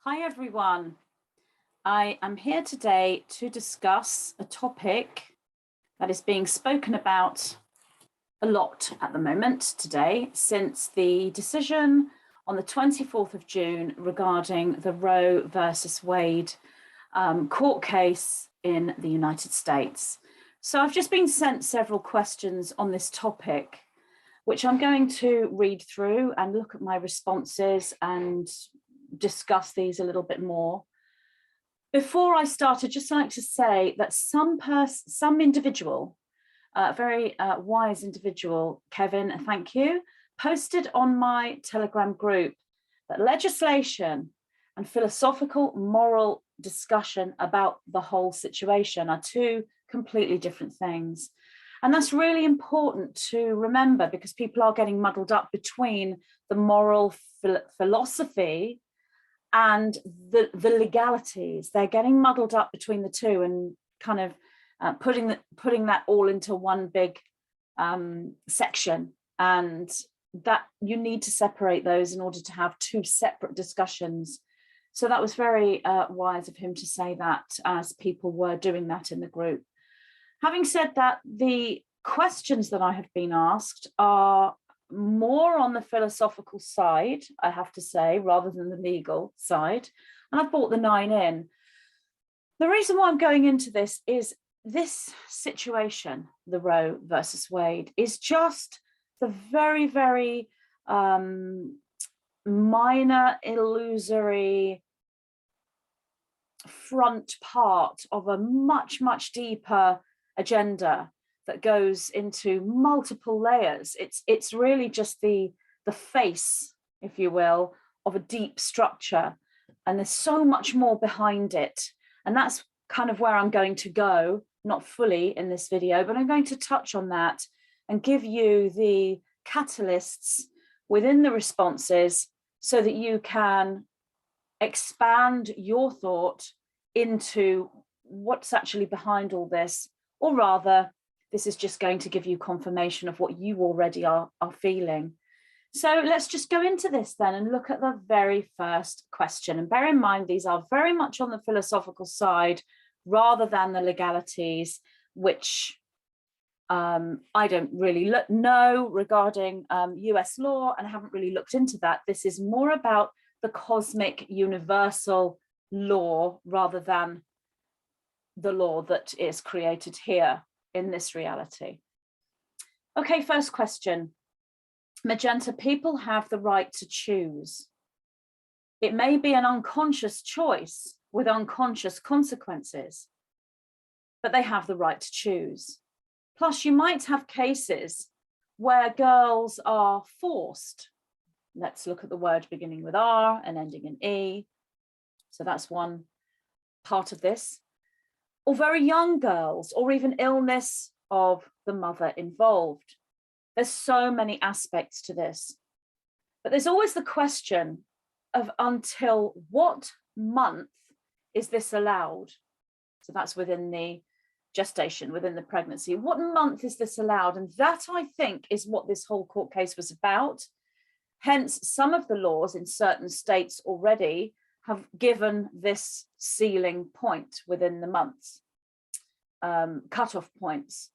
Hi everyone, I am here today to discuss a topic that is being spoken about a lot at the moment today since the decision on the 24th of June regarding the Roe versus Wade court case in the United States. So I've just been sent several questions on this topic, which I'm going to read through and look at my responses and discuss these a little bit more. Before I start, I'd just like to say that some individual, very wise individual, Kevin, thank you, posted on my Telegram group that legislation and philosophical moral discussion about the whole situation are two completely different things. And that's really important to remember because people are getting muddled up between the moral philosophy and the legalities. They're getting muddled up between the two and kind of putting that all into one big section, and that you need to separate those in order to have two separate discussions. So that was very wise of him to say that, as people were doing that in the group. Having said that, the questions that I have been asked are more on the philosophical side, I have to say, rather than the legal side. And I've brought the 9 in. The reason why I'm going into this is this situation, the Roe versus Wade, is just the very, very minor, illusory front part of a much, much deeper agenda that goes into multiple layers. It's really just the face, if you will, of a deep structure, and there's so much more behind it. And that's kind of where I'm going to go, not fully in this video, but I'm going to touch on that and give you the catalysts within the responses so that you can expand your thought into what's actually behind all this, or rather, this is just going to give you confirmation of what you already are feeling. So let's just go into this then and look at the very first question. And bear in mind, these are very much on the philosophical side rather than the legalities, which I don't really know regarding US law, and I haven't really looked into that. This is more about the cosmic universal law rather than the law that is created here in this reality. Okay, first question. Magenta, people have the right to choose. It may be an unconscious choice with unconscious consequences, but they have the right to choose. Plus, you might have cases where girls are forced. Let's look at the word beginning with R and ending in E. So that's one part of this. Or very young girls, or even illness of the mother involved. There's so many aspects to this. But there's always the question of until what month is this allowed? So that's within the gestation, within the pregnancy. What month is this allowed? And that, I think, is what this whole court case was about. Hence, some of the laws in certain states already have given this ceiling point within the months, cutoff points.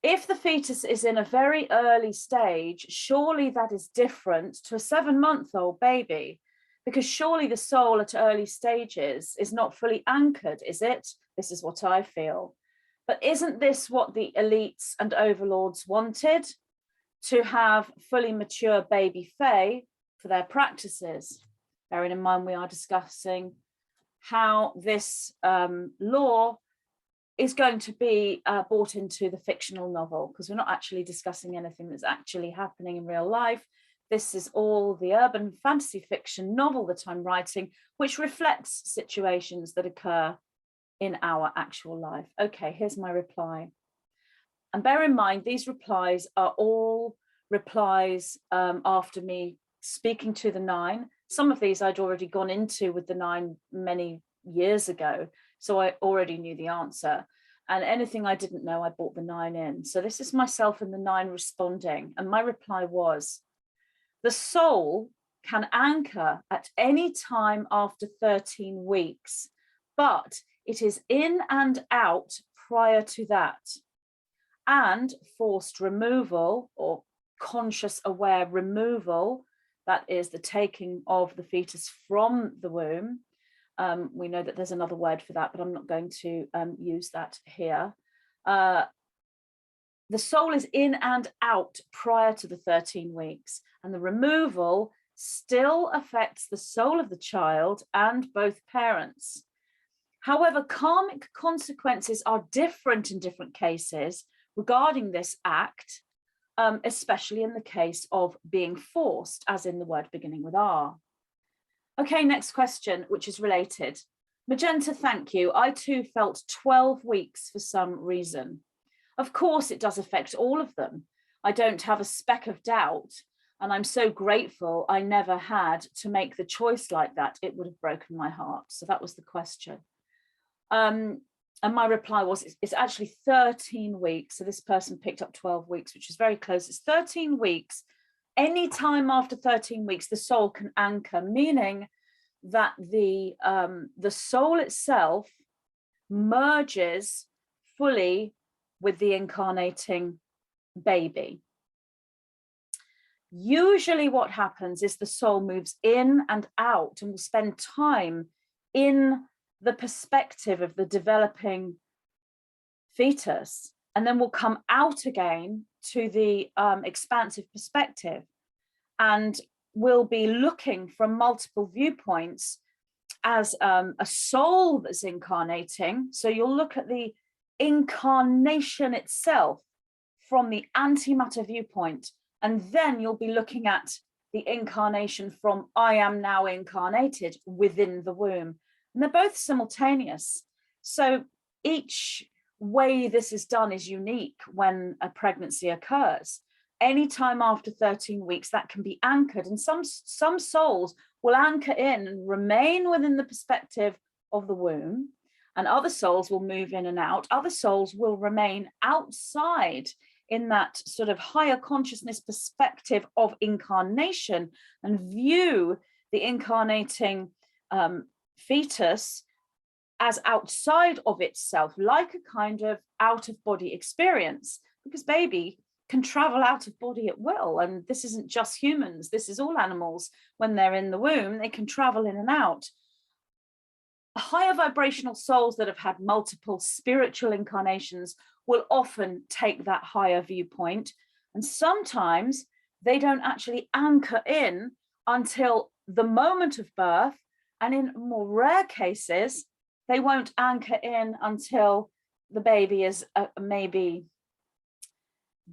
If the fetus is in a very early stage, surely that is different to a 7-month-old baby, because surely the soul at early stages is not fully anchored, is it? This is what I feel. But isn't this what the elites and overlords wanted? To have fully mature baby fae for their practices? Bearing in mind, we are discussing how this law is going to be brought into the fictional novel, because we're not actually discussing anything that's actually happening in real life. This is all the urban fantasy fiction novel that I'm writing, which reflects situations that occur in our actual life. Okay, here's my reply. And bear in mind, these replies are all replies after me speaking to the 9. Some of these I'd already gone into with the 9 many years ago, so I already knew the answer. And anything I didn't know, I brought the 9 in. So this is myself and the 9 responding. And my reply was, the soul can anchor at any time after 13 weeks, but it is in and out prior to that. And forced removal or conscious aware removal, that is the taking of the fetus from the womb. We know that there's another word for that, but I'm not going to use that here. The soul is in and out prior to the 13 weeks, and the removal still affects the soul of the child and both parents. However, karmic consequences are different in different cases regarding this act, especially in the case of being forced, as in the word beginning with R. Okay, next question, which is related. Magenta, thank you. I too felt 12 weeks for some reason. Of course, it does affect all of them. I don't have a speck of doubt, and I'm so grateful I never had to make the choice like that. It would have broken my heart. So that was the question. And my reply was, it's actually 13 weeks. So this person picked up 12 weeks, which is very close. It's 13 weeks. Any time after 13 weeks, the soul can anchor, meaning that the soul itself merges fully with the incarnating baby. Usually what happens is the soul moves in and out and will spend time in the perspective of the developing fetus, and then will come out again to the expansive perspective, and will be looking from multiple viewpoints as a soul that's incarnating. So you'll look at the incarnation itself from the antimatter viewpoint, and then you'll be looking at the incarnation from I am now incarnated within the womb. And they're both simultaneous. So each way this is done is unique when a pregnancy occurs. Anytime after 13 weeks, that can be anchored. And some souls will anchor in and remain within the perspective of the womb. And other souls will move in and out. Other souls will remain outside in that sort of higher consciousness perspective of incarnation and view the incarnating fetus as outside of itself, like a kind of out-of-body experience, because baby can travel out of body at will. And this isn't just humans, this is all animals. When they're in the womb, they can travel in and out. Higher vibrational souls that have had multiple spiritual incarnations will often take that higher viewpoint. And sometimes they don't actually anchor in until the moment of birth. And in more rare cases, they won't anchor in until the baby is maybe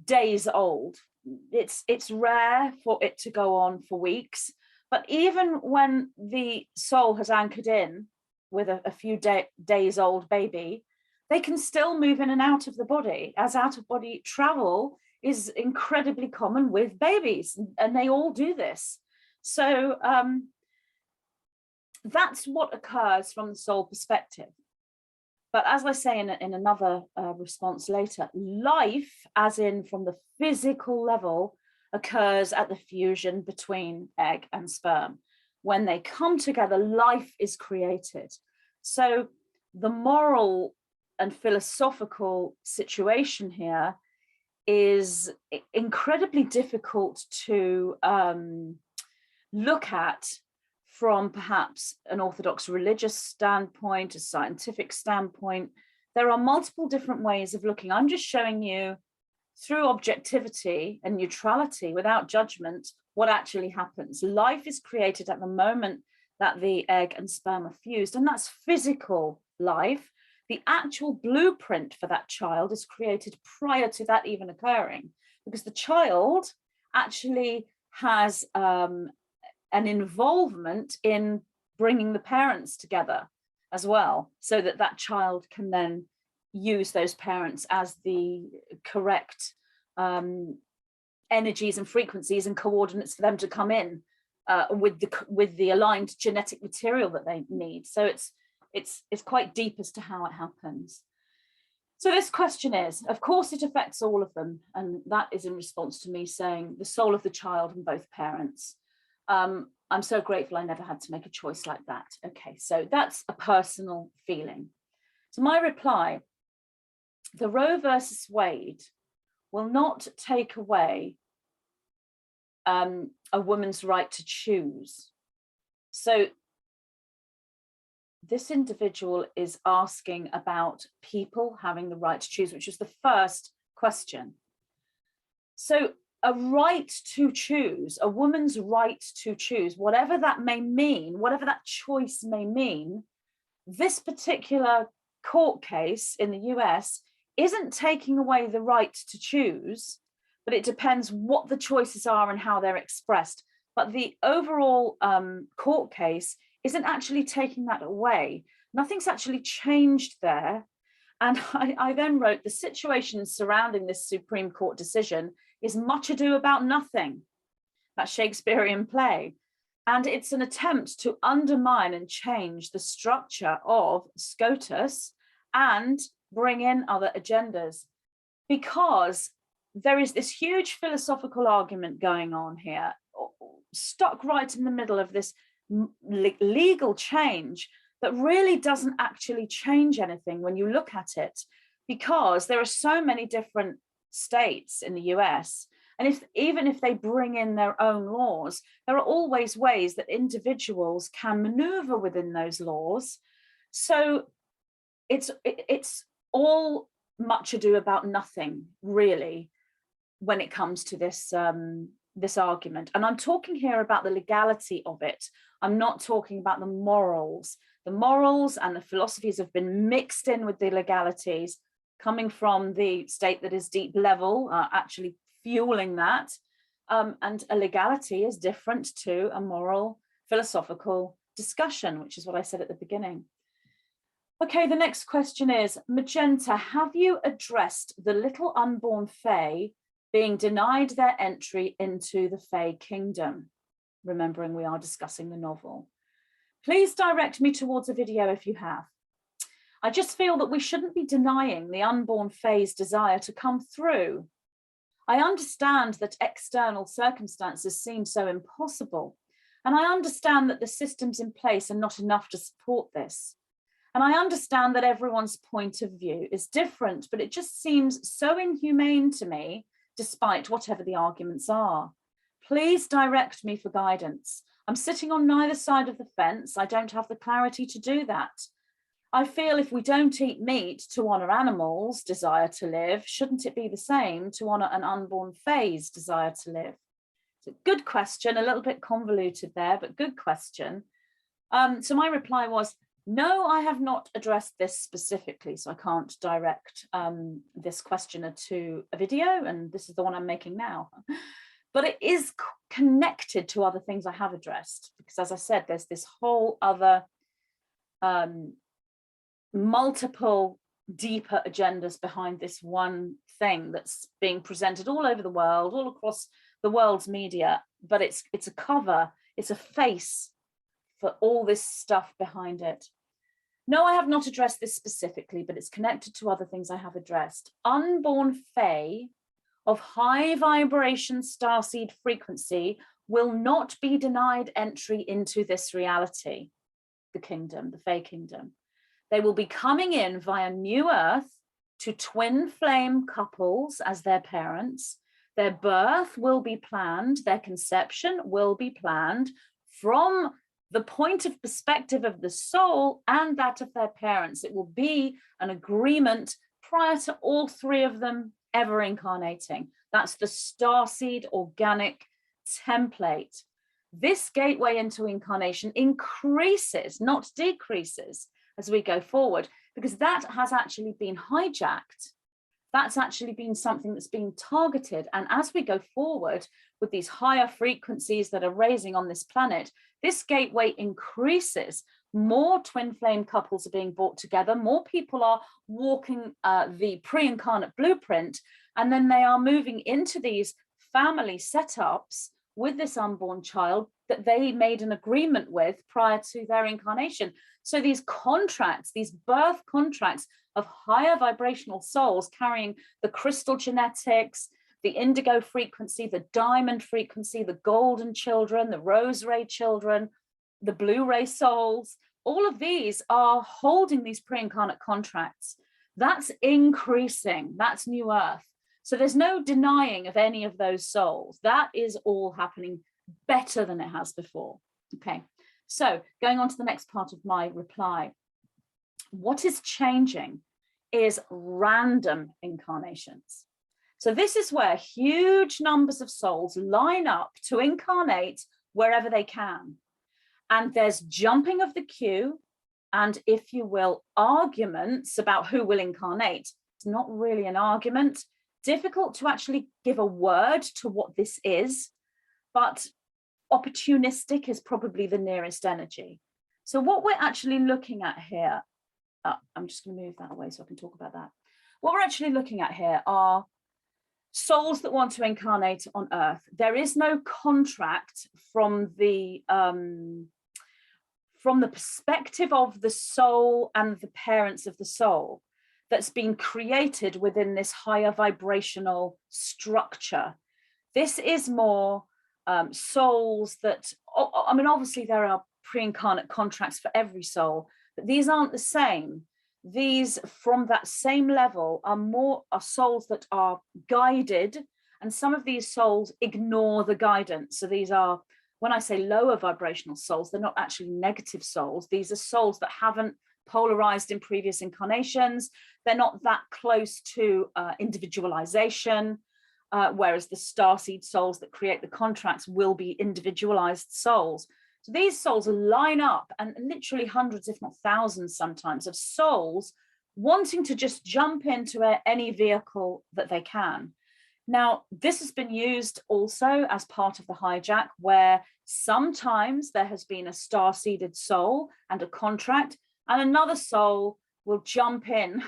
days old. It's rare for it to go on for weeks, but even when the soul has anchored in with a few days old baby, they can still move in and out of the body, as out of body travel is incredibly common with babies, and they all do this. So that's what occurs from the soul perspective. But as I say in another response later, life, as in from the physical level, occurs at the fusion between egg and sperm. When they come together, life is created. So the moral and philosophical situation here is incredibly difficult to look at from perhaps an orthodox religious standpoint, a scientific standpoint. There are multiple different ways of looking. I'm just showing you through objectivity and neutrality, without judgment, what actually happens. Life is created at the moment that the egg and sperm are fused, and that's physical life. The actual blueprint for that child is created prior to that even occurring, because the child actually has an involvement in bringing the parents together as well, so that that child can then use those parents as the correct energies and frequencies and coordinates for them to come in with the aligned genetic material that they need. So it's quite deep as to how it happens. So this question is, of course it affects all of them, and that is in response to me saying the soul of the child and both parents. I'm so grateful I never had to make a choice like that. Okay, so that's a personal feeling. So my reply, the Roe versus Wade will not take away a woman's right to choose. So this individual is asking about people having the right to choose, which was the first question. So a right to choose, a woman's right to choose, whatever that may mean, whatever that choice may mean, this particular court case in the US isn't taking away the right to choose, but it depends what the choices are and how they're expressed. But the overall court case isn't actually taking that away. Nothing's actually changed there. And I then wrote, the situation surrounding this Supreme Court decision is much ado about nothing. That Shakespearean play. And it's an attempt to undermine and change the structure of SCOTUS and bring in other agendas. Because there is this huge philosophical argument going on here, stuck right in the middle of this legal change that really doesn't actually change anything when you look at it, because there are so many different states in the US. And even if they bring in their own laws, there are always ways that individuals can maneuver within those laws. So it's all much ado about nothing, really, when it comes to this this argument. And I'm talking here about the legality of it. I'm not talking about the morals. The morals and the philosophies have been mixed in with the legalities, coming from the state that is deep level, actually fueling that. And a legality is different to a moral philosophical discussion, which is what I said at the beginning. Okay, the next question is, Magenta, have you addressed the little unborn Fae being denied their entry into the Fae kingdom? Remembering we are discussing the novel. Please direct me towards a video if you have. I just feel that we shouldn't be denying the unborn Fae's desire to come through. I understand that external circumstances seem so impossible, and I understand that the systems in place are not enough to support this. And I understand that everyone's point of view is different, but it just seems so inhumane to me, despite whatever the arguments are. Please direct me for guidance. I'm sitting on neither side of the fence. I don't have the clarity to do that. I feel if we don't eat meat to honor animals' desire to live, shouldn't it be the same to honor an unborn Fae's desire to live? It's a good question, a little bit convoluted there, but good question. So my reply was, no, I have not addressed this specifically, so I can't direct this questioner to a video, and this is the one I'm making now. But it is connected to other things I have addressed, because as I said, there's this whole other multiple deeper agendas behind this one thing that's being presented all over the world, all across the world's media, but it's a cover, it's a face for all this stuff behind it. No, I have not addressed this specifically, but it's connected to other things I have addressed. Unborn Fae of high vibration starseed frequency will not be denied entry into this reality, the kingdom, the Fae kingdom. They will be coming in via New Earth to twin flame couples as their parents. Their birth will be planned, their conception will be planned from the point of perspective of the soul and that of their parents. It will be an agreement prior to all three of them ever incarnating. That's the starseed organic template. This gateway into incarnation increases, not decreases, as we go forward, because that has actually been hijacked. That's actually been something that's been targeted. And as we go forward with these higher frequencies that are raising on this planet, this gateway increases. More twin flame couples are being brought together. More people are walking the pre-incarnate blueprint. And then they are moving into these family setups with this unborn child that they made an agreement with prior to their incarnation. So these contracts, these birth contracts of higher vibrational souls carrying the crystal genetics, the indigo frequency, the diamond frequency, the golden children, the rose ray children, the blue ray souls, all of these are holding these pre-incarnate contracts. That's increasing, that's new earth. So there's no denying of any of those souls. That is all happening better than it has before. Okay, so going on to the next part of my reply. What is changing is random incarnations. So this is where huge numbers of souls line up to incarnate wherever they can. And there's jumping of the queue and, if you will, arguments about who will incarnate. It's not really an argument. Difficult to actually give a word to what this is, but opportunistic is probably the nearest energy. So what we're actually looking at here, I'm just going to move that away so I can talk about that. What we're actually looking at here are souls that want to incarnate on Earth. There is no contract from the perspective of the soul and the parents of the soul that's been created within this higher vibrational structure. This is more souls that, I mean, obviously there are pre-incarnate contracts for every soul, but these aren't the same. These from that same level are souls that are guided, and some of these souls ignore the guidance. So these are, when I say lower vibrational souls, they're not actually negative souls. These are souls that haven't polarized in previous incarnations. They're not that close to individualization, whereas the starseed souls that create the contracts will be individualized souls. So these souls line up, and literally hundreds, if not thousands sometimes, of souls wanting to just jump into any vehicle that they can. Now, this has been used also as part of the hijack, where sometimes there has been a star-seeded soul and a contract, and another soul will jump in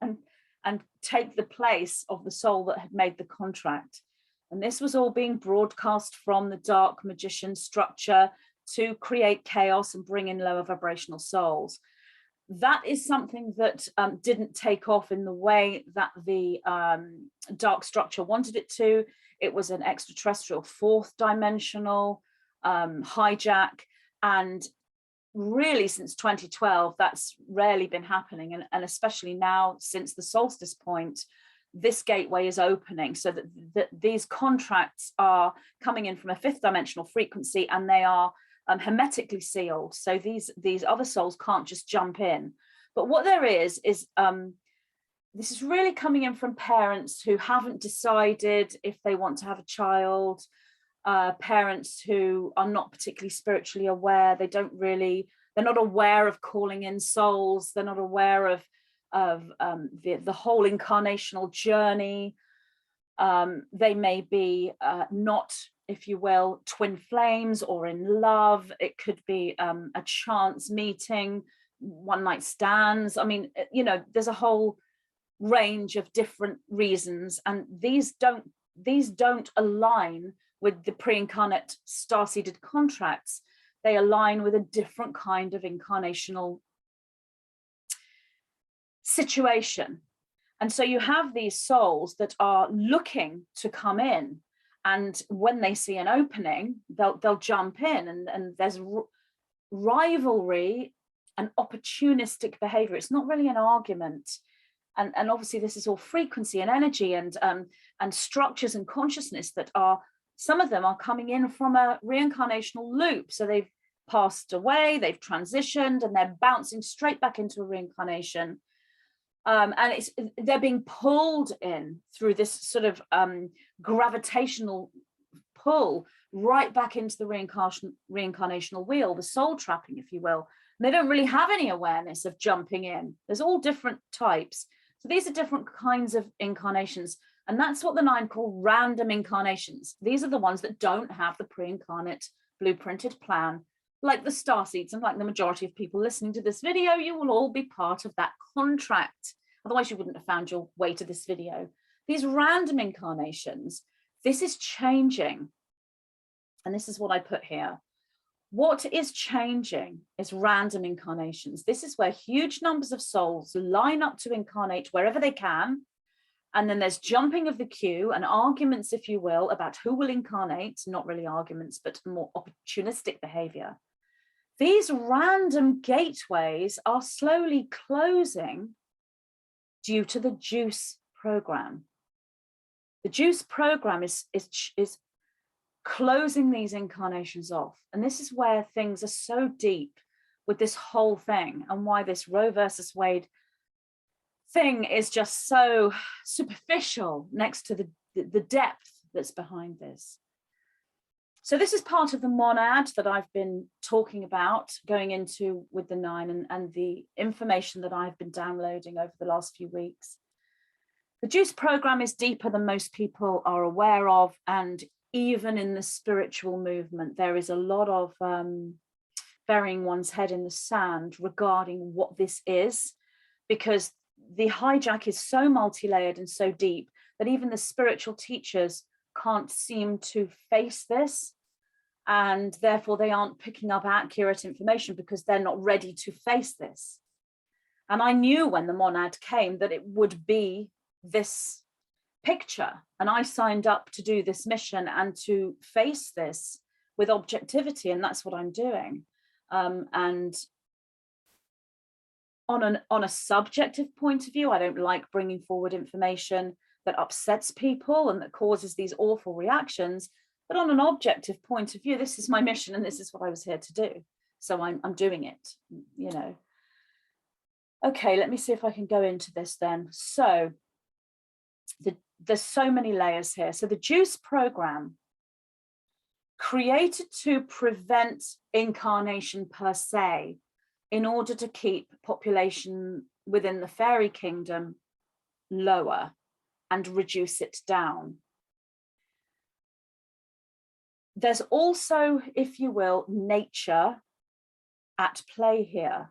and take the place of the soul that had made the contract. And this was all being broadcast from the dark magician structure to create chaos and bring in lower vibrational souls. That is something that didn't take off in the way that the dark structure wanted it to. It was an extraterrestrial fourth dimensional hijack. And really since 2012, that's rarely been happening. And especially now, since the solstice point, this gateway is opening so that these contracts are coming in from a fifth dimensional frequency, and they are hermetically sealed. So these other souls can't just jump in. But what there is this is really coming in from parents who haven't decided if they want to have a child, parents who are not particularly spiritually aware. They're not aware of calling in souls. They're not aware of the whole incarnational journey. They may be not, if you will, twin flames or in love. It could be a chance meeting, one night stands. I mean, you know, there's a whole range of different reasons, and these don't align with the pre-incarnate star-seeded contracts. They align with a different kind of incarnational situation. And so you have these souls that are looking to come in, and when they see an opening, they'll jump in, and there's rivalry and opportunistic behavior. It's not really an argument. And obviously this is all frequency and energy and structures and consciousness that are, some of them are coming in from a reincarnational loop. So they've passed away, they've transitioned, and they're bouncing straight back into a reincarnation. And they're being pulled in through this sort of gravitational pull right back into the reincarnational wheel, the soul trapping, if you will. And they don't really have any awareness of jumping in. There's all different types. So these are different kinds of incarnations. And that's what the 9 call random incarnations. These are the ones that don't have the pre-incarnate blueprinted plan. Like the starseeds, and like the majority of people listening to this video, you will all be part of that contract. Otherwise, you wouldn't have found your way to this video. These random incarnations, this is changing. And this is what I put here. What is changing is random incarnations. This is where huge numbers of souls line up to incarnate wherever they can. And then there's jumping of the queue and arguments, if you will, about who will incarnate, not really arguments, but more opportunistic behavior. These random gateways are slowly closing due to the juice program. The juice program is closing these incarnations off. And this is where things are so deep with this whole thing, and why this Roe versus Wade thing is just so superficial next to the depth that's behind this. So this is part of the monad that I've been talking about, going into with the 9 and the information that I've been downloading over the last few weeks. The juice program is deeper than most people are aware of, and even in the spiritual movement, there is a lot of burying one's head in the sand regarding what this is, because the hijack is so multi-layered and so deep that even the spiritual teachers can't seem to face this, and therefore they aren't picking up accurate information because they're not ready to face this. And I knew when the monad came that it would be this picture, and I signed up to do this mission and to face this with objectivity, and that's what I'm doing. And on a subjective point of view, I don't like bringing forward information that upsets people and that causes these awful reactions. But on an objective point of view, this is my mission and this is what I was here to do. So I'm doing it, you know. Okay, let me see if I can go into this then. So there's so many layers here. So the juice program, created to prevent incarnation per se, in order to keep population within the fairy kingdom lower and reduce it down. There's also, if you will, nature at play here.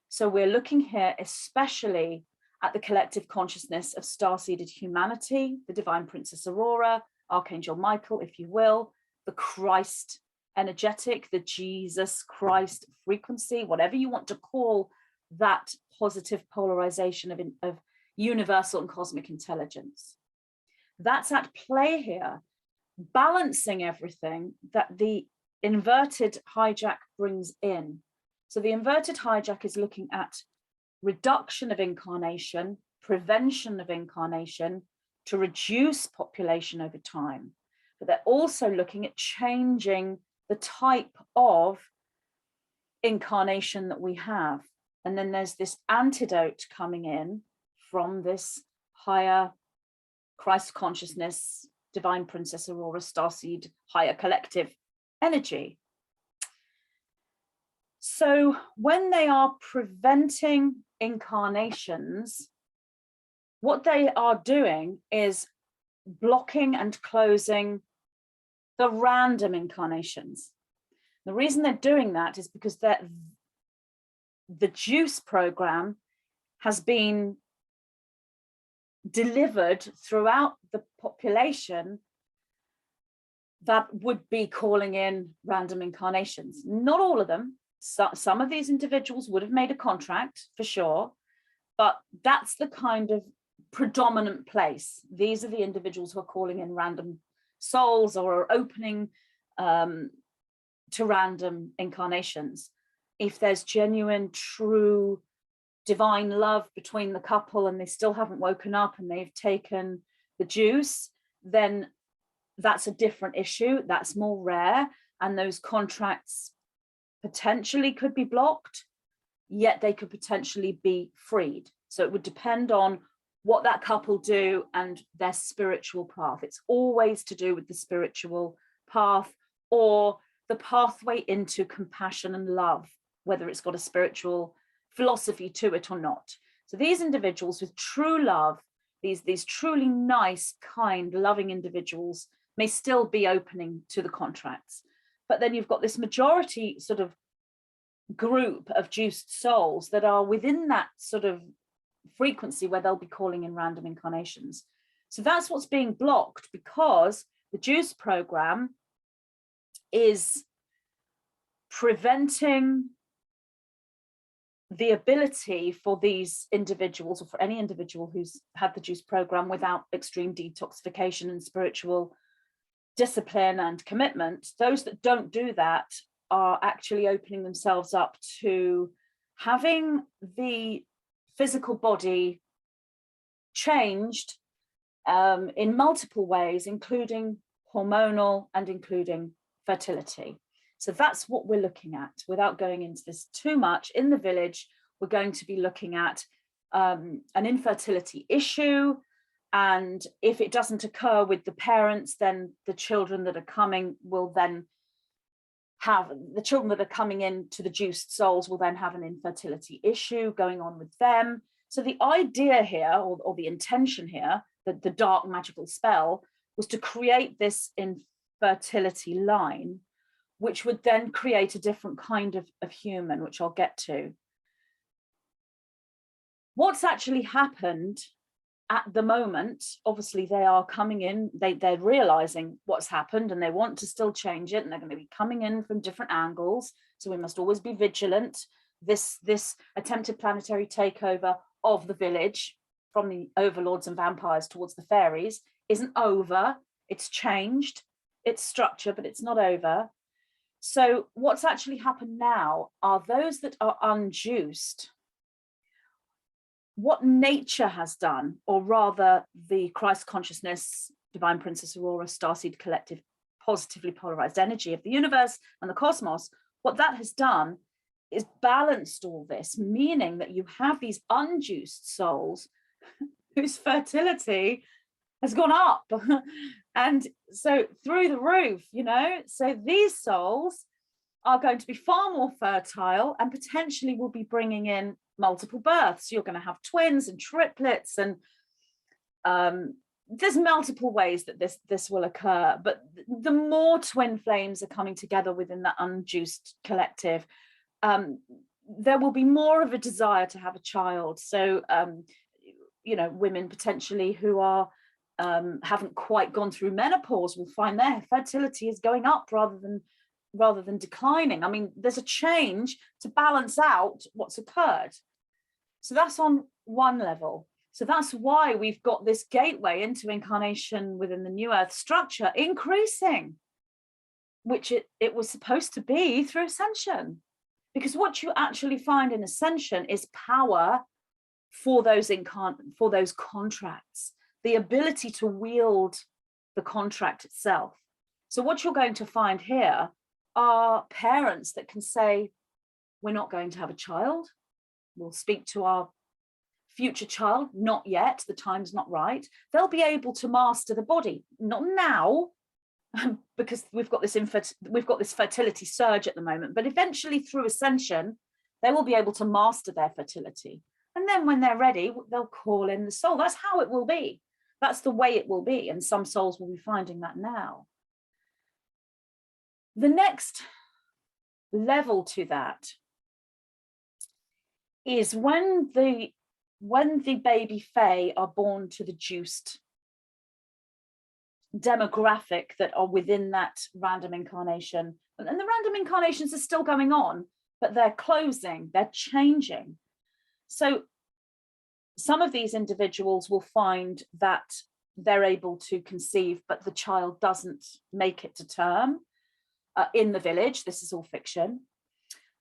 So we're looking here especially at the collective consciousness of star-seeded humanity, the Divine Princess Aurora, Archangel Michael, if you will, the Christ energetic, the Jesus Christ frequency, whatever you want to call that positive polarization of universal and cosmic intelligence. That's at play here, balancing everything that the inverted hijack brings in. So the inverted hijack is looking at reduction of incarnation, prevention of incarnation to reduce population over time. But they're also looking at changing the type of incarnation that we have. And then there's this antidote coming in from this higher Christ consciousness, Divine Princess Aurora, Starseed, higher collective energy. So when they are preventing incarnations, what they are doing is blocking and closing the random incarnations. The reason they're doing that is because the juice program has been delivered throughout the population that would be calling in random incarnations. Not all of them. Some of these individuals would have made a contract for sure, but that's the kind of predominant place. These are the individuals who are calling in random souls or are opening to random incarnations. If there's genuine, true, divine love between the couple and they still haven't woken up and they've taken the juice, then that's a different issue. That's more rare, and those contracts potentially could be blocked, yet they could potentially be freed. So it would depend on what that couple do and their spiritual path. It's always to do with the spiritual path or the pathway into compassion and love, whether it's got a spiritual philosophy to it or not. So these individuals with true love, these truly nice, kind, loving individuals may still be opening to the contracts. But then you've got this majority sort of group of juiced souls that are within that sort of frequency where they'll be calling in random incarnations. So that's what's being blocked, because the juice program is preventing the ability for these individuals, or for any individual who's had the juice program without extreme detoxification and spiritual discipline and commitment, those that don't do that are actually opening themselves up to having the physical body changed in multiple ways, including hormonal and including fertility. So that's what we're looking at. Without going into this too much, in the village, we're going to be looking at an infertility issue. And if it doesn't occur with the parents, then the children that are coming will then have, the children that are coming into the juiced souls will then have an infertility issue going on with them. So the idea here, or the intention here, the dark magical spell, was to create this infertility line, which would then create a different kind of human, which I'll get to. What's actually happened at the moment, obviously they are coming in, they're realizing what's happened and they want to still change it, and they're going to be coming in from different angles. So we must always be vigilant. This attempted planetary takeover of the village from the overlords and vampires towards the fairies isn't over. It's changed its structure, but it's not over. So what's actually happened now are those that are unjuiced. What nature has done, or rather the Christ consciousness, Divine Princess Aurora, Starseed collective, positively polarized energy of the universe and the cosmos, what that has done is balanced all this, meaning that you have these unjuiced souls whose fertility has gone up. And so through the roof, you know, so these souls are going to be far more fertile and potentially will be bringing in multiple births. You're going to have twins and triplets, and there's multiple ways that this will occur. But the more twin flames are coming together within that unjuiced collective, there will be more of a desire to have a child. So, you know, women potentially who are haven't quite gone through menopause will find their fertility is going up rather than declining. I mean, there's a change to balance out what's occurred. So that's on one level. So that's why we've got this gateway into incarnation within the New Earth structure increasing, which it was supposed to be through ascension. Because what you actually find in ascension is power for those contracts, the ability to wield the contract itself. So what you're going to find here are parents that can say, we're not going to have a child. We'll speak to our future child, not yet, the time's not right. They'll be able to master the body, not now, because we've got this fertility surge at the moment, but eventually through ascension, they will be able to master their fertility. And then when they're ready, they'll call in the soul. That's how it will be. That's the way it will be. And some souls will be finding that now. The next level to that is when the baby fae are born to the juiced demographic that are within that random incarnation. And the random incarnations are still going on, but they're closing, they're changing. So some of these individuals will find that they're able to conceive, but the child doesn't make it to term in the village. This is all fiction.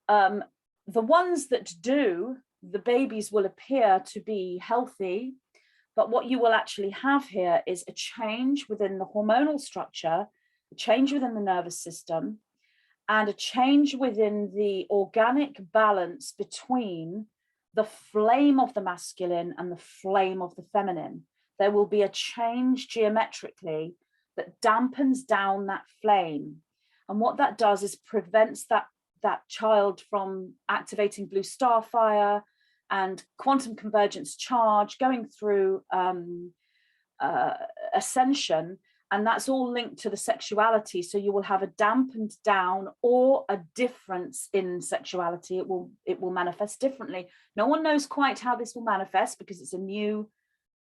The ones that do, the babies will appear to be healthy, but what you will actually have here is a change within the hormonal structure, a change within the nervous system, and a change within the organic balance between the flame of the masculine and the flame of the feminine. There will be a change geometrically that dampens down that flame. And what that does is prevents that child from activating blue starfire and quantum convergence charge going through ascension. And that's all linked to the sexuality. So you will have a dampened down or a difference in sexuality. It will manifest differently. No one knows quite how this will manifest because it's new.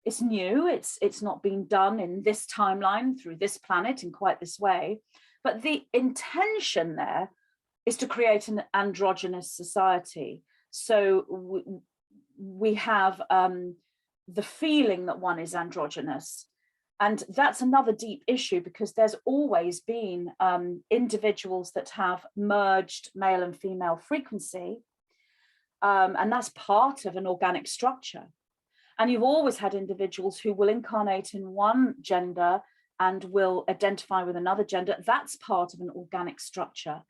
It's not been done in this timeline through this planet in quite this way. But the intention there is to create an androgynous society. So we have the feeling that one is androgynous. And that's another deep issue, because there's always been individuals that have merged male and female frequency. And that's part of an organic structure. And you've always had individuals who will incarnate in one gender and will identify with another gender. That's part of an organic structure.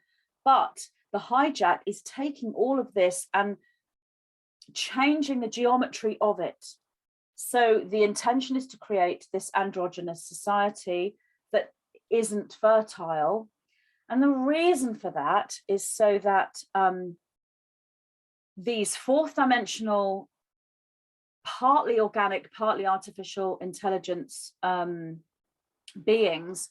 But the hijack is taking all of this and changing the geometry of it. So the intention is to create this androgynous society that isn't fertile. And the reason for that is so that these fourth dimensional, partly organic, partly artificial intelligence beings,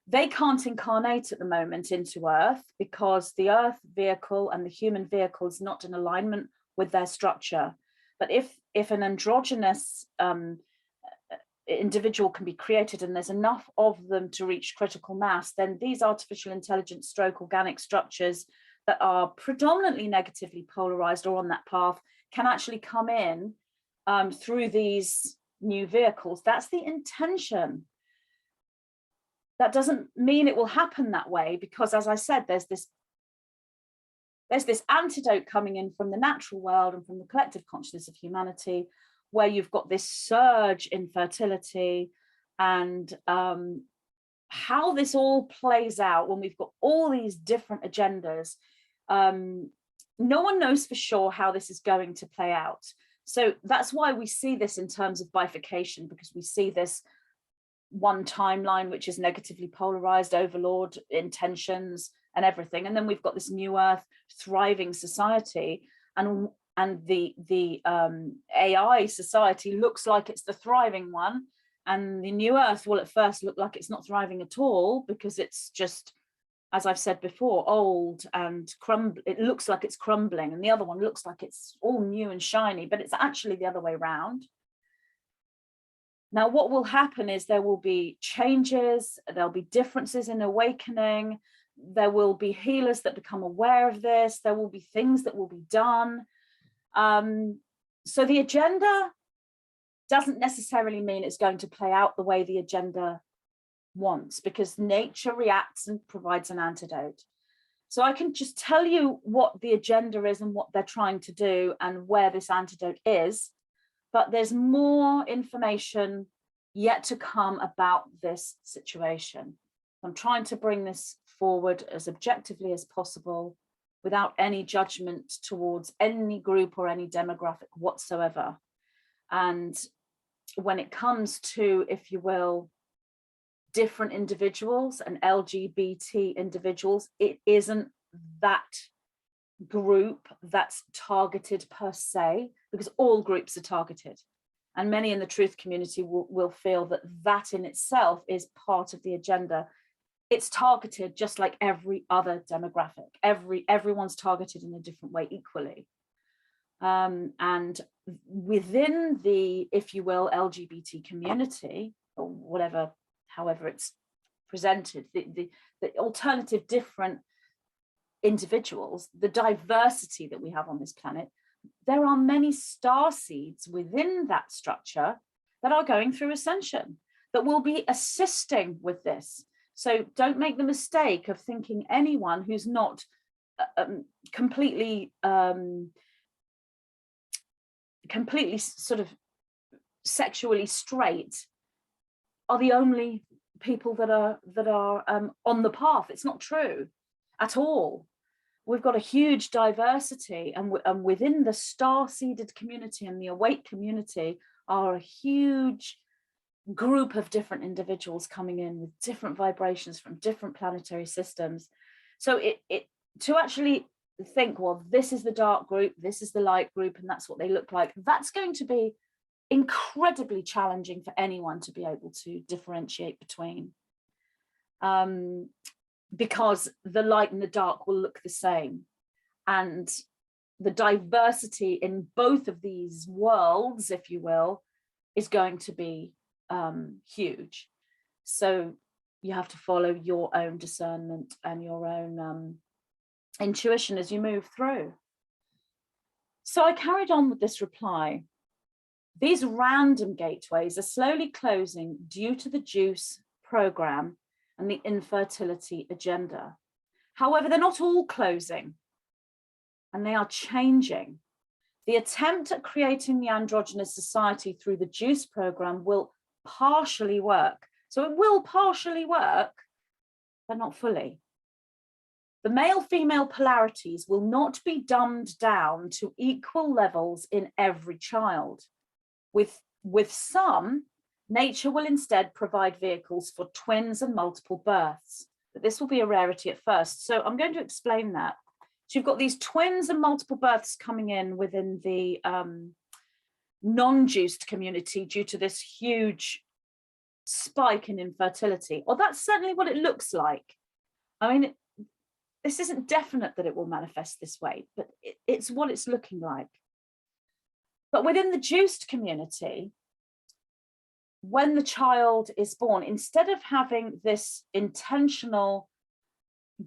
they can't incarnate at the moment into Earth, because the Earth vehicle and the human vehicle is not in alignment with their structure. But if an androgynous individual can be created and there's enough of them to reach critical mass, then these artificial intelligence stroke organic structures that are predominantly negatively polarized or on that path can actually come in through these new vehicles. That's the intention. That doesn't mean it will happen that way, because, as I said, there's this antidote coming in from the natural world and from the collective consciousness of humanity, where you've got this surge in fertility, and how this all plays out when we've got all these different agendas. No one knows for sure how this is going to play out. So that's why we see this in terms of bifurcation, because we see this one timeline which is negatively polarized, overlord intentions and everything, and then we've got this new Earth thriving society, and the AI society looks like it's the thriving one, and the new Earth will at first look like it's not thriving at all, because it's just, as I've said before, old and it looks like it's crumbling, and the other one looks like it's all new and shiny, but it's actually the other way around. Now, what will happen is there will be changes, there'll be differences in awakening, there will be healers that become aware of this, there will be things that will be done. So the agenda doesn't necessarily mean it's going to play out the way the agenda wants, because nature reacts and provides an antidote. So I can just tell you what the agenda is and what they're trying to do and where this antidote is, but there's more information yet to come about this situation. I'm trying to bring this forward as objectively as possible, without any judgment towards any group or any demographic whatsoever. And when it comes to, if you will, different individuals and LGBT individuals, it isn't that group that's targeted per se, because all groups are targeted. And many in the truth community will feel that that in itself is part of the agenda. It's targeted just like every other demographic. Everyone's targeted in a different way equally. And within the, if you will, LGBT community, or whatever, however it's presented, the alternative different individuals, the diversity that we have on this planet, there are many star seeds within that structure that are going through ascension, that will be assisting with this. So don't make the mistake of thinking anyone who's not completely sort of sexually straight are the only people that are on the path. It's not true at all. We've got a huge diversity, and within the star-seeded community and the awake community are a huge group of different individuals coming in with different vibrations from different planetary systems. So it to actually think, well, this is the dark group, this is the light group, and that's what they look like, that's going to be incredibly challenging for anyone to be able to differentiate between. Because the light and the dark will look the same. And the diversity in both of these worlds, if you will, is going to be huge. So you have to follow your own discernment and your own intuition as you move through. So I carried on with this reply. These random gateways are slowly closing due to the juice program and the infertility agenda. However, they're not all closing, and they are changing. The attempt at creating the androgynous society through the juice program will partially work. So it will partially work, but not fully. The male-female polarities will not be dumbed down to equal levels in every child. With some, nature will instead provide vehicles for twins and multiple births, but this will be a rarity at first. So I'm going to explain that. So you've got these twins and multiple births coming in within the non-juiced community due to this huge spike in infertility. Or that's certainly what it looks like. I mean, this isn't definite that it will manifest this way, but it's what it's looking like. But within the juiced community, when the child is born, instead of having this intentional,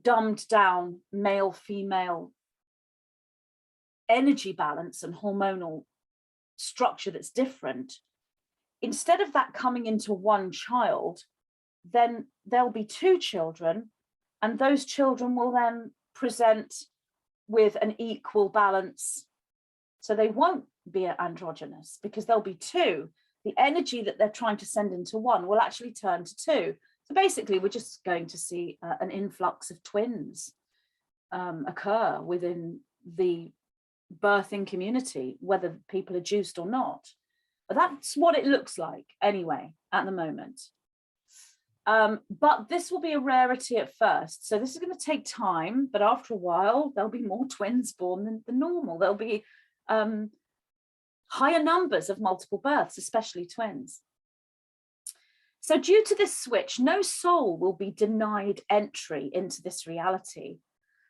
dumbed down male-female energy balance and hormonal structure that's different, instead of that coming into one child, then there'll be two children, and those children will then present with an equal balance. So they won't be androgynous because there'll be two. The energy that they're trying to send into one will actually turn to two. So basically, we're just going to see an influx of twins occur within the birthing community, whether people are juiced or not. But that's what it looks like anyway at the moment. But this will be a rarity at first. So this is going to take time, but after a while, there'll be more twins born than the normal. There'll be higher numbers of multiple births, especially twins. So due to this switch, no soul will be denied entry into this reality,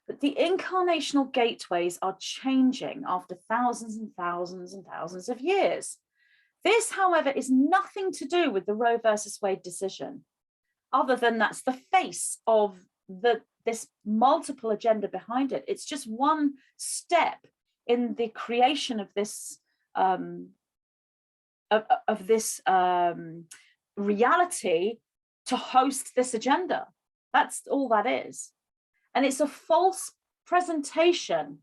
but the incarnational gateways are changing after thousands and thousands and thousands of years. This, however, is nothing to do with the Roe versus Wade decision, other than that's the face of this multiple agenda behind it. It's just one step in the creation of this reality to host this agenda. That's all that is. And it's a false presentation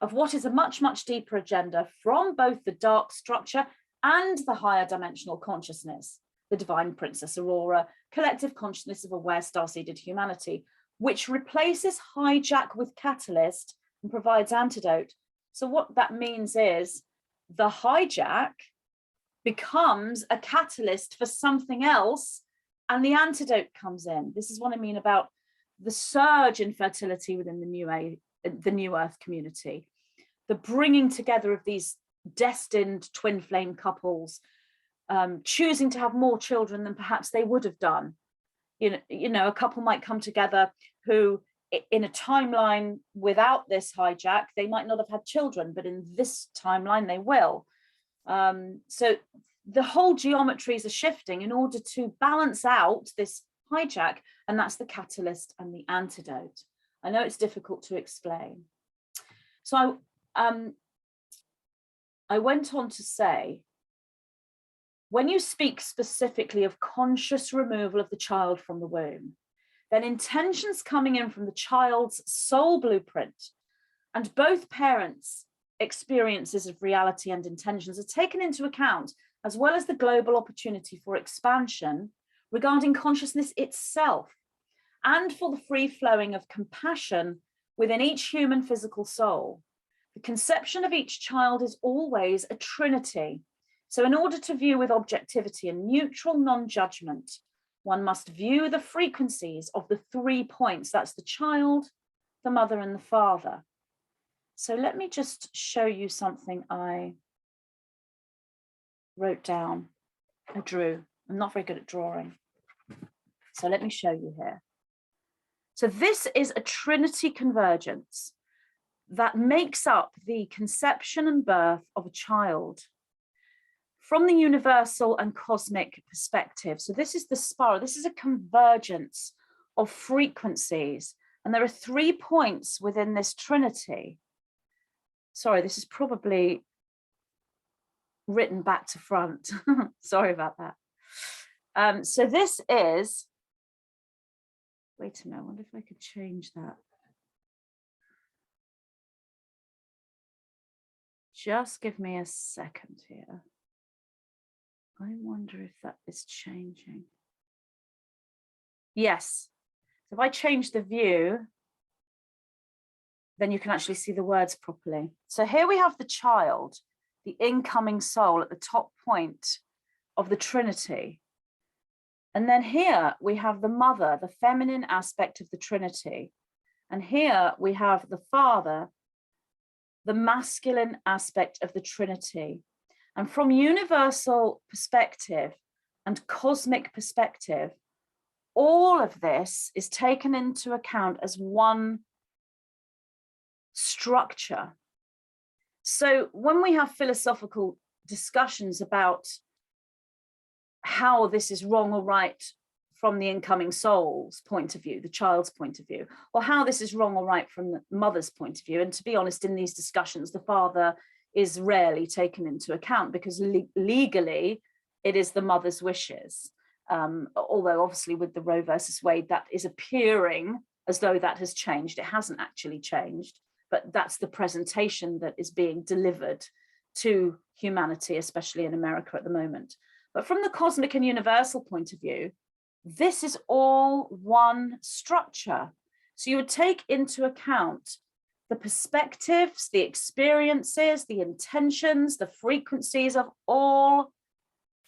of what is a much, much deeper agenda from both the dark structure and the higher dimensional consciousness, the divine princess Aurora, collective consciousness of aware star-seeded humanity, which replaces hijack with catalyst and provides antidote. So what that means is the hijack becomes a catalyst for something else, and the antidote comes in. This is what I mean about the surge in fertility within the New Earth community, the bringing together of these destined twin flame couples, choosing to have more children than perhaps they would have done. You know, a couple might come together who, in a timeline without this hijack, they might not have had children, but in this timeline they will. So the whole geometries are shifting in order to balance out this hijack, and that's the catalyst and the antidote. I know it's difficult to explain. So I went on to say, when you speak specifically of conscious removal of the child from the womb, then intentions coming in from the child's soul blueprint and both parents' experiences of reality and intentions are taken into account, as well as the global opportunity for expansion regarding consciousness itself, and for the free flowing of compassion within each human physical soul. The conception of each child is always a trinity. So in order to view with objectivity and neutral non-judgment, one must view the frequencies of the 3 points. That's the child, the mother, and the father. So let me just show you something I wrote down. I drew. I'm not very good at drawing. So let me show you here. So this is a trinity convergence that makes up the conception and birth of a child from the universal and cosmic perspective. So this is the spiral. This is a convergence of frequencies. And there are 3 points within this trinity. sorry, this is probably written back to front. Sorry about that. So this is, wait a minute, I wonder if I could change that. Just give me a second here. I wonder if that is changing. Yes. So if I change the view, then you can actually see the words properly. So here we have the child, the incoming soul at the top point of the Trinity. And then here we have the mother, the feminine aspect of the Trinity. And here we have the father, the masculine aspect of the Trinity. And from universal perspective and cosmic perspective, all of this is taken into account as one structure. So when we have philosophical discussions about how this is wrong or right from the incoming soul's point of view, the child's point of view, or how this is wrong or right from the mother's point of view, and to be honest, in these discussions, the father is rarely taken into account because legally it is the mother's wishes. Although obviously with the Roe versus Wade, that is appearing as though that has changed. It hasn't actually changed, but that's the presentation that is being delivered to humanity, especially in America at the moment. But from the cosmic and universal point of view, this is all one structure. So you would take into account the perspectives, the experiences, the intentions, the frequencies of all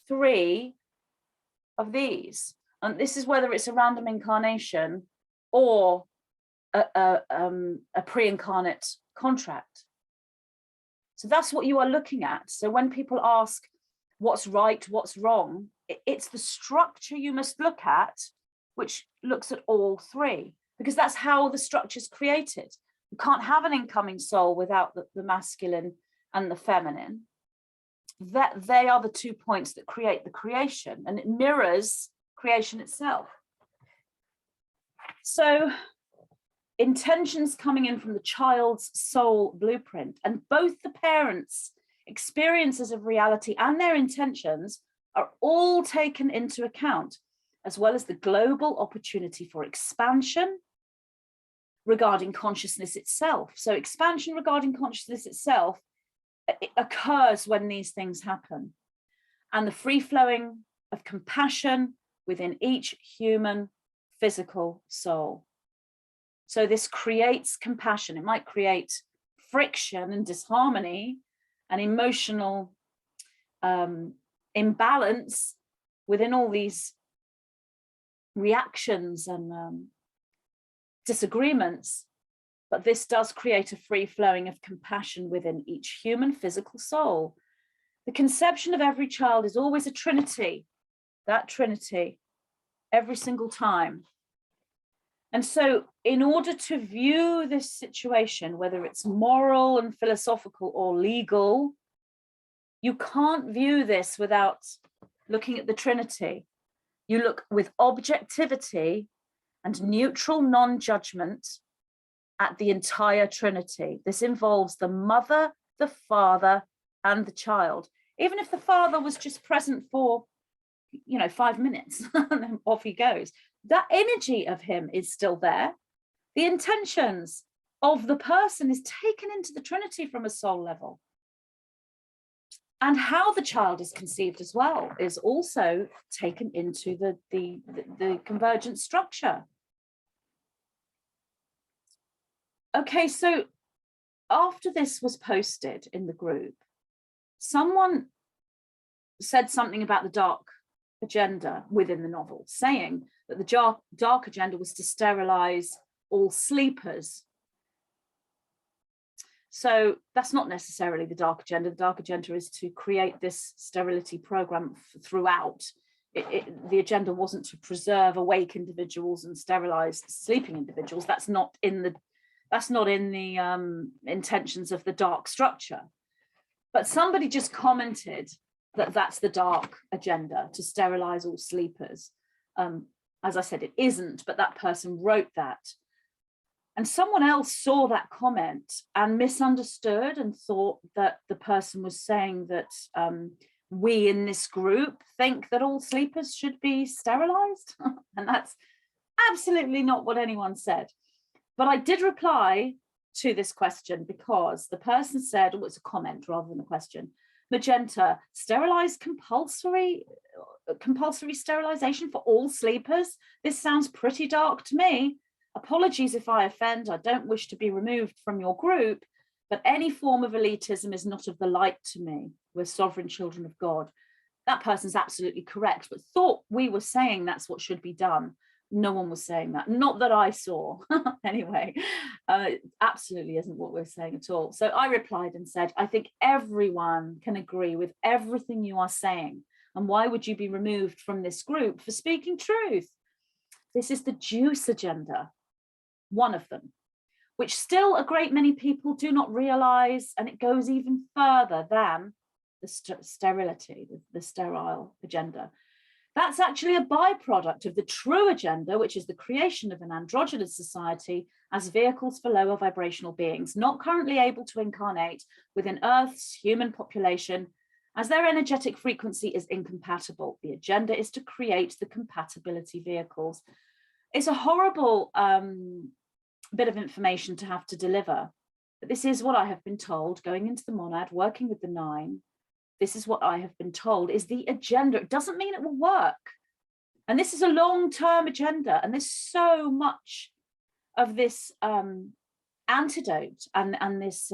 three of these. And this is whether it's a random incarnation or a pre-incarnate contract. So that's what you are looking at. So when people ask what's right, what's wrong, it's the structure you must look at, which looks at all three, because that's how the structure is created. You can't have an incoming soul without the masculine and the feminine. That they are the 2 points that create the creation, and it mirrors creation itself. So intentions coming in from the child's soul blueprint, and both the parents' experiences of reality and their intentions are all taken into account, as well as the global opportunity for expansion regarding consciousness itself. So expansion regarding consciousness itself, it occurs when these things happen, and the free flowing of compassion within each human physical soul. So this creates compassion. It might create friction and disharmony and emotional imbalance within all these reactions and disagreements, but this does create a free flowing of compassion within each human physical soul. The conception of every child is always a trinity, that trinity, every single time. And so in order to view this situation, whether it's moral and philosophical or legal, you can't view this without looking at the Trinity. You look with objectivity and neutral non-judgment at the entire Trinity. This involves the mother, the father, and the child. Even if the father was just present for, 5 minutes, and then off he goes, that energy of him is still there. The intentions of the person is taken into the Trinity from a soul level. And how the child is conceived as well is also taken into the convergent structure. Okay, so after this was posted in the group, someone said something about the dark agenda within the novel, saying that the dark agenda was to sterilize all sleepers. So that's not necessarily the dark agenda. The dark agenda is to create this sterility program throughout. The agenda wasn't to preserve awake individuals and sterilize sleeping individuals. That's not in the intentions of the dark structure. But somebody just commented that that's the dark agenda, to sterilize all sleepers. As I said, it isn't, but that person wrote that. And someone else saw that comment and misunderstood and thought that the person was saying that we in this group think that all sleepers should be sterilized. And that's absolutely not what anyone said. But I did reply to this question because the person said, oh, it's a comment rather than a question, Magenta, sterilized compulsory sterilization for all sleepers? This sounds pretty dark to me. Apologies if I offend. I don't wish to be removed from your group, but any form of elitism is not of the light to me. We're sovereign children of God. That person's absolutely correct, but thought we were saying that's what should be done. No one was saying that, not that I saw. Anyway, absolutely isn't what we're saying at all. So I replied and said, I think everyone can agree with everything you are saying. And why would you be removed from this group for speaking truth? This is the juice agenda, one of them, which still a great many people do not realize, and it goes even further than the sterility, the sterile agenda. That's actually a byproduct of the true agenda, which is the creation of an androgynous society as vehicles for lower vibrational beings, not currently able to incarnate within Earth's human population, as their energetic frequency is incompatible. The agenda is to create the compatibility vehicles. It's a horrible bit of information to have to deliver, but this is what I have been told going into the monad, working with the 9. This is what I have been told is the agenda. It doesn't mean it will work. And this is a long-term agenda. And there's so much of this antidote and this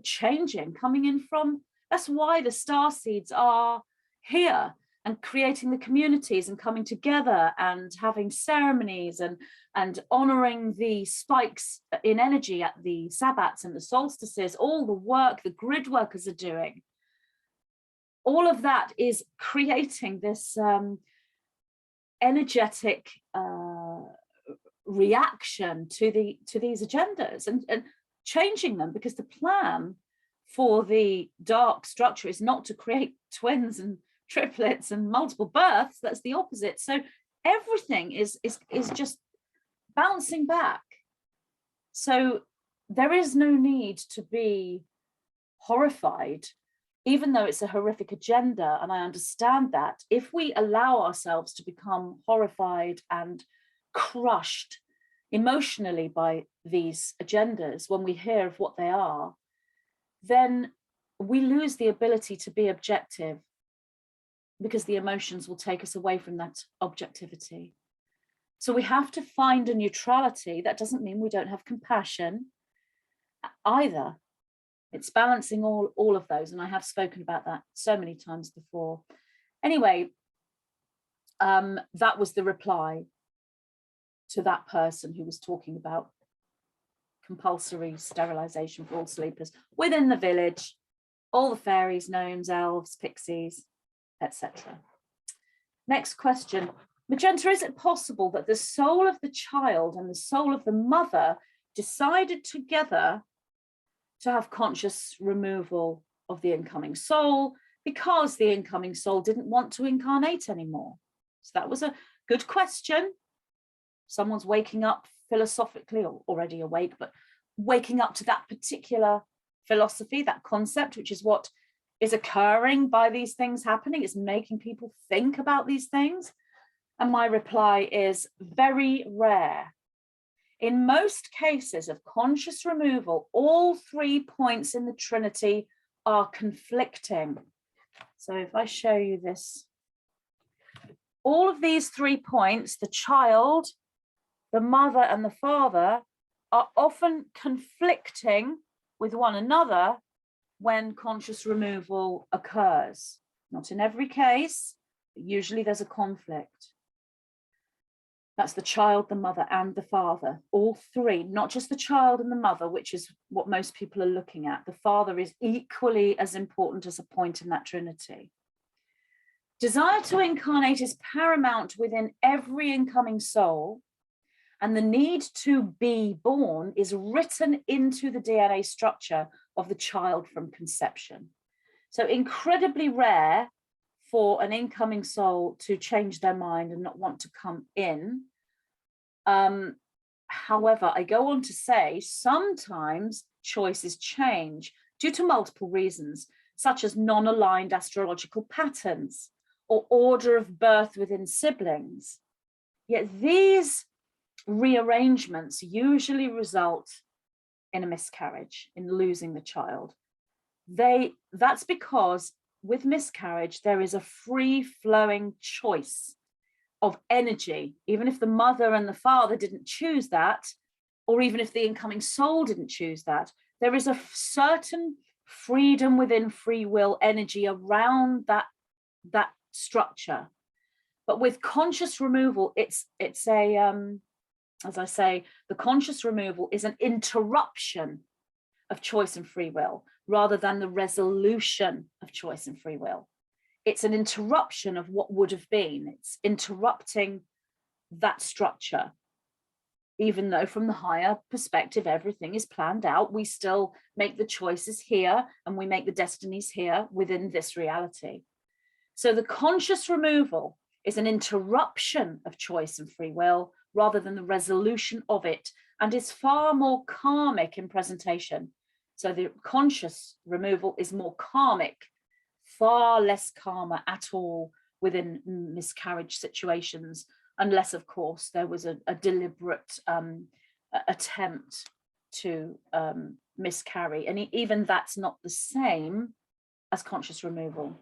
changing coming in from, that's why the starseeds are here and creating the communities and coming together and having ceremonies and honoring the spikes in energy at the sabbats and the solstices, all the work the grid workers are doing. All of that is creating this energetic reaction to these agendas and changing them, because the plan for the dark structure is not to create twins and triplets and multiple births. That's the opposite. So everything is just bouncing back. So there is no need to be horrified, even though it's a horrific agenda, and I understand that. If we allow ourselves to become horrified and crushed emotionally by these agendas when we hear of what they are, then we lose the ability to be objective, because the emotions will take us away from that objectivity. So we have to find a neutrality. That doesn't mean we don't have compassion either. It's balancing all of those. And I have spoken about that so many times before. Anyway, that was the reply to that person who was talking about compulsory sterilization for all sleepers within the village, all the fairies, gnomes, elves, pixies, etc. Next question. Magenta, is it possible that the soul of the child and the soul of the mother decided together to have conscious removal of the incoming soul because the incoming soul didn't want to incarnate anymore? So that was a good question. Someone's waking up philosophically, or already awake, but waking up to that particular philosophy, that concept, which is what is occurring by these things happening. It's making people think about these things. And my reply is very rare. In most cases of conscious removal, all 3 points in the trinity are conflicting. So if I show you this, all of these 3 points, the child, the mother, and the father, are often conflicting with one another when conscious removal occurs. Not in every case, but usually there's a conflict. That's the child, the mother, and the father, all 3, not just the child and the mother, which is what most people are looking at. The father is equally as important as a point in that trinity. Desire to incarnate is paramount within every incoming soul, and the need to be born is written into the DNA structure of the child from conception. So incredibly rare for an incoming soul to change their mind and not want to come in. However, I go on to say sometimes choices change due to multiple reasons, such as non-aligned astrological patterns or order of birth within siblings. Yet these rearrangements usually result in a miscarriage, in losing the child. That's because with miscarriage, there is a free-flowing choice of energy, even if the mother and the father didn't choose that, or even if the incoming soul didn't choose that, there is a certain freedom within free will energy around that structure. But with conscious removal, it's a as I say, the conscious removal is an interruption of choice and free will rather than the resolution of choice and free will. It's an interruption of what would have been. It's interrupting that structure. Even though from the higher perspective, everything is planned out, we still make the choices here and we make the destinies here within this reality. So the conscious removal is an interruption of choice and free will rather than the resolution of it, and is far more karmic in presentation. So the conscious removal is more karmic, far less karma at all within miscarriage situations, unless, of course, there was a deliberate attempt to miscarry. And even that's not the same as conscious removal.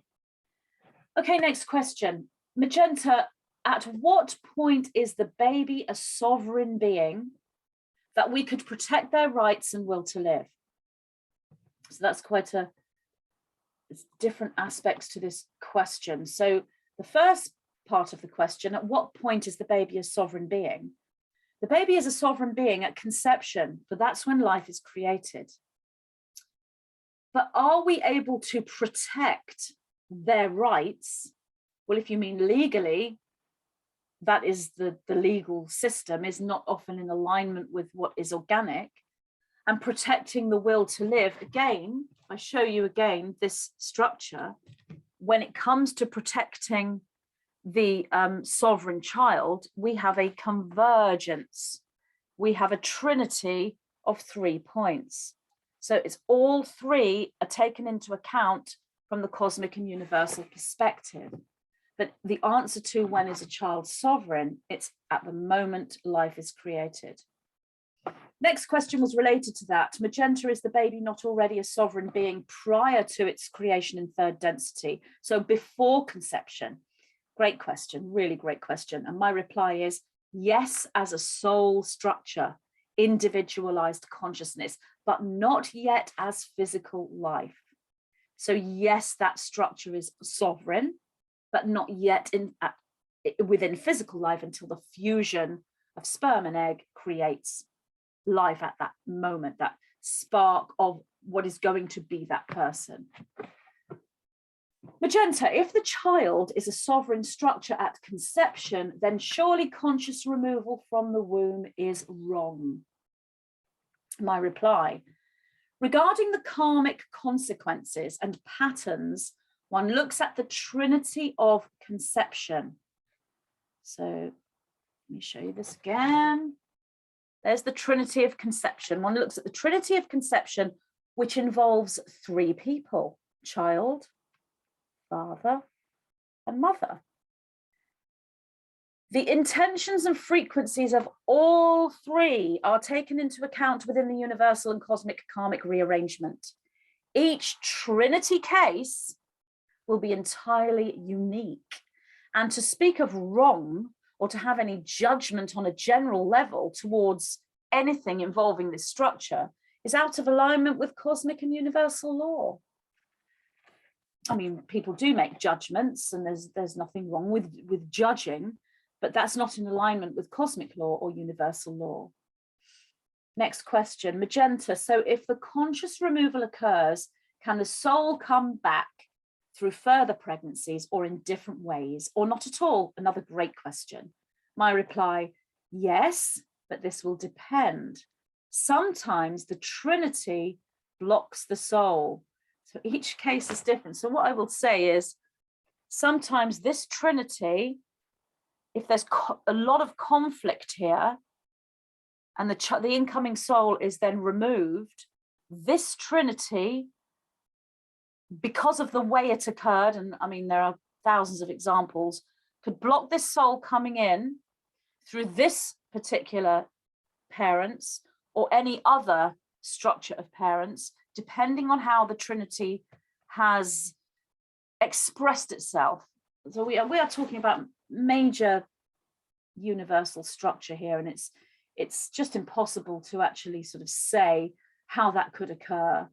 Okay, next question. Magenta, at what point is the baby a sovereign being that we could protect their rights and will to live? So that's quite different aspects to this question. So the first part of the question, at what point is the baby a sovereign being? The baby is a sovereign being at conception, for that's when life is created. But are we able to protect their rights? Well, if you mean legally, that is the legal system is not often in alignment with what is organic. And protecting the will to live, again, I show you again this structure. When it comes to protecting the sovereign child, we have a convergence. We have a trinity of 3 points. So it's all three are taken into account from the cosmic and universal perspective. But the answer to when is a child sovereign, it's at the moment life is created. Next question was related to that. Magenta, is the baby not already a sovereign being prior to its creation in third density? So before conception? Great question, really great question. And my reply is yes, as a soul structure, individualized consciousness, but not yet as physical life. So yes, that structure is sovereign, but not yet within physical life until the fusion of sperm and egg creates life at that moment, that spark of what is going to be that person. Magenta, if the child is a sovereign structure at conception, then surely conscious removal from the womb is wrong. My reply, regarding the karmic consequences and patterns, one looks at the trinity of conception. So let me show you this again. There's the trinity of conception. One looks at the trinity of conception, which involves 3 people: child, father, and mother. The intentions and frequencies of all 3 are taken into account within the universal and cosmic karmic rearrangement. Each trinity case will be entirely unique. And to speak of wrong or to have any judgment on a general level towards anything involving this structure is out of alignment with cosmic and universal law. I mean, people do make judgments, and there's nothing wrong with judging, but that's not in alignment with cosmic law or universal law. Next question, Magenta. So if the conscious removal occurs, can the soul come back through further pregnancies or in different ways, or not at all? Another great question. My reply, yes, but this will depend. Sometimes the trinity blocks the soul. So each case is different. So what I will say is sometimes this trinity, if there's a lot of conflict here, and the incoming soul is then removed, this trinity, because of the way it occurred, and I mean, there are thousands of examples, could block this soul coming in through this particular parents or any other structure of parents, depending on how the trinity has expressed itself. So we are talking about major universal structure here, and it's just impossible to actually sort of say how that could occur.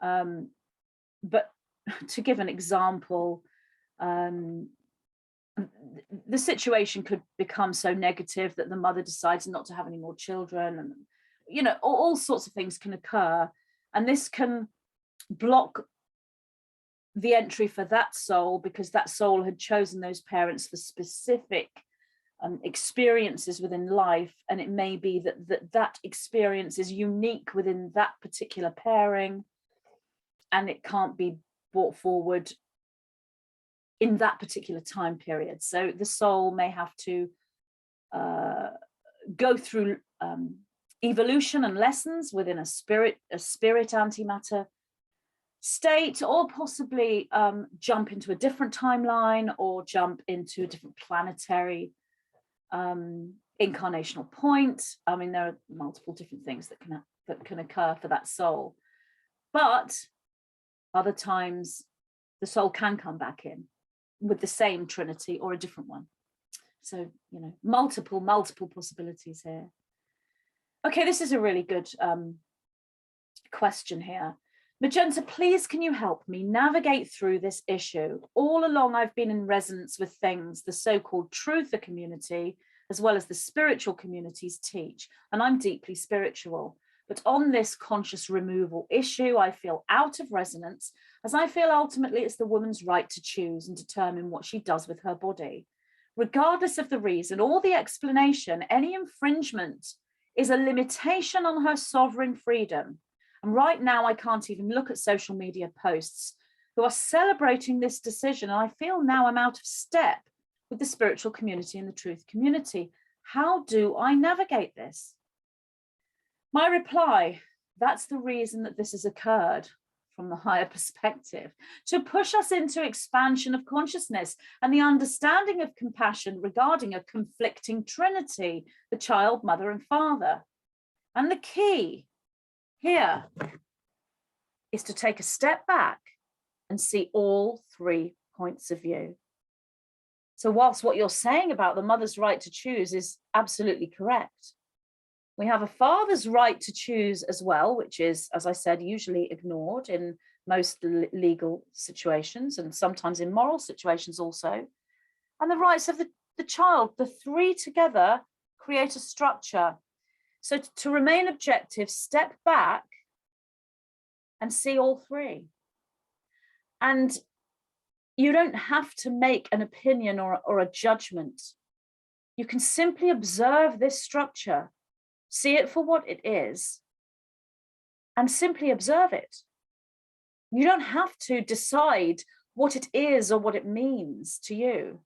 But to give an example, the situation could become so negative that the mother decides not to have any more children, and you know, all sorts of things can occur, and this can block the entry for that soul, because that soul had chosen those parents for specific experiences within life, and it may be that experience is unique within that particular pairing, and it can't be brought forward in that particular time period. So the soul may have to go through evolution and lessons within a spirit antimatter state, or possibly jump into a different timeline, or jump into a different planetary incarnational point. I mean, there are multiple different things that can occur for that soul, but other times the soul can come back in with the same trinity or a different one. So, you know, multiple possibilities here. Okay, this is a really good question here. Magenta, please can you help me navigate through this issue? All along I've been in resonance with things the so-called truther community as well as the spiritual communities teach, and I'm deeply spiritual. But on this conscious removal issue, I feel out of resonance, as I feel ultimately it's the woman's right to choose and determine what she does with her body. Regardless of the reason or the explanation, any infringement is a limitation on her sovereign freedom. And right now, I can't even look at social media posts who are celebrating this decision. And I feel now I'm out of step with the spiritual community and the truth community. How do I navigate this? My reply, that's the reason that this has occurred from the higher perspective, to push us into expansion of consciousness and the understanding of compassion regarding a conflicting trinity, the child, mother, and father. And the key here is to take a step back and see all three points of view. So whilst what you're saying about the mother's right to choose is absolutely correct, we have a father's right to choose as well, which is, as I said, usually ignored in most legal situations and sometimes in moral situations also. And the rights of the child, the three together create a structure. So to remain objective, step back and see all three. And you don't have to make an opinion or a judgment. You can simply observe this structure, see it for what it is, and simply observe it. You don't have to decide what it is or what it means to you.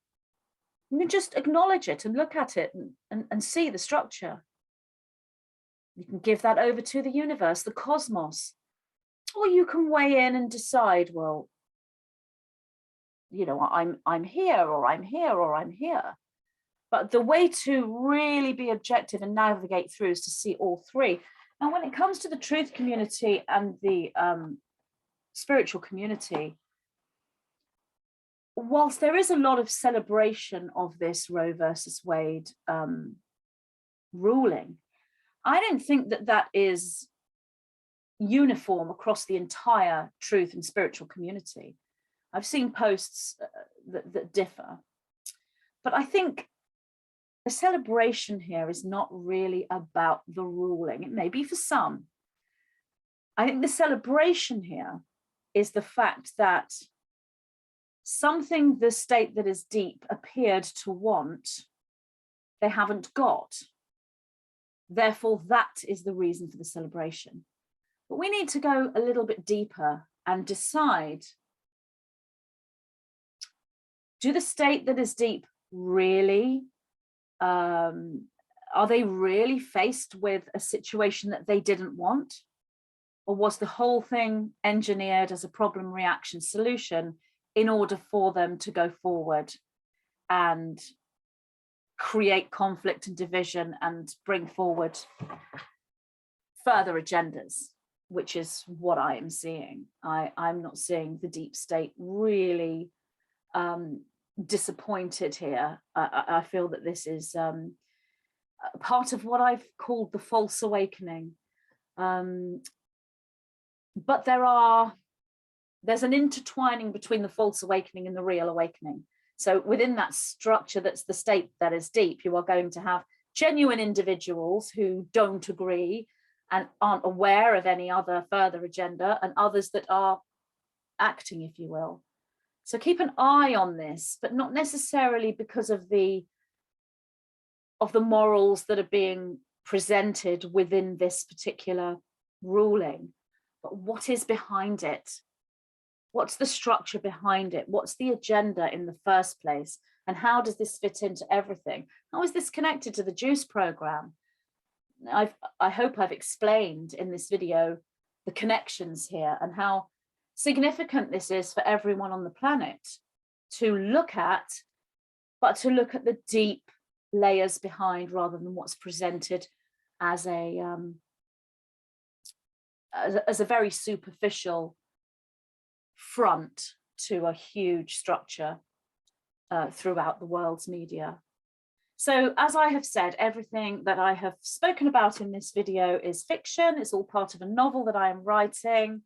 You can just acknowledge it and look at it and see the structure. You can give that over to the universe, the cosmos, or you can weigh in and decide, well, you know, I'm here, or I'm here, or I'm here. But the way to really be objective and navigate through is to see all three. And when it comes to the truth community and the spiritual community, whilst there is a lot of celebration of this Roe versus Wade ruling, I don't think that is uniform across the entire truth and spiritual community. I've seen posts that differ, but I think the celebration here is not really about the ruling. It may be for some. I think the celebration here is the fact that something the state that is deep appeared to want, they haven't got. Therefore, that is the reason for the celebration. But we need to go a little bit deeper and decide, do the state that is deep really, are are they really faced with a situation that they didn't want? Or was the whole thing engineered as a problem reaction solution in order for them to go forward and create conflict and division and bring forward further agendas, which is what I am seeing. I'm not seeing the deep state really disappointed here. I feel that this is part of what I've called the false awakening. But there's an intertwining between the false awakening and the real awakening. So within that structure, that's the state that is deep, you are going to have genuine individuals who don't agree and aren't aware of any other further agenda, and others that are acting, if you will. So keep an eye on this, but not necessarily because of the morals that are being presented within this particular ruling, but what is behind it? What's the structure behind it? What's the agenda in the first place? And how does this fit into everything? How is this connected to the JUICE program? I hope I've explained in this video the connections here and how significant this is for everyone on the planet to look at, but to look at the deep layers behind rather than what's presented as a very superficial front to a huge structure throughout the world's media. So as I have said, everything that I have spoken about in this video is fiction. It's all part of a novel that I am writing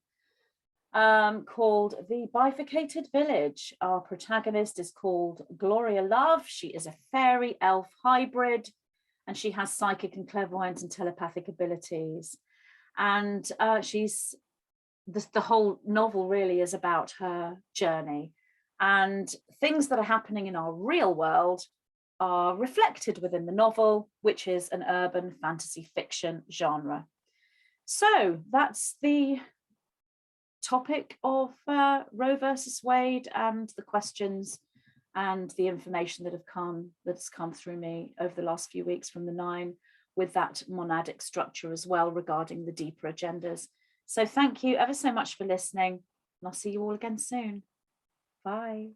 called The Bifurcated Village. Our protagonist is called Gloria Love. She is a fairy elf hybrid, and she has psychic and clairvoyant and telepathic abilities. And the whole novel really is about her journey, and things that are happening in our real world are reflected within the novel, which is an urban fantasy fiction genre. So that's the topic of Roe versus Wade and the questions and the information that's come through me over the last few weeks from the 9, with that monadic structure as well regarding the deeper agendas. So thank you ever so much for listening, and I'll see you all again soon. Bye.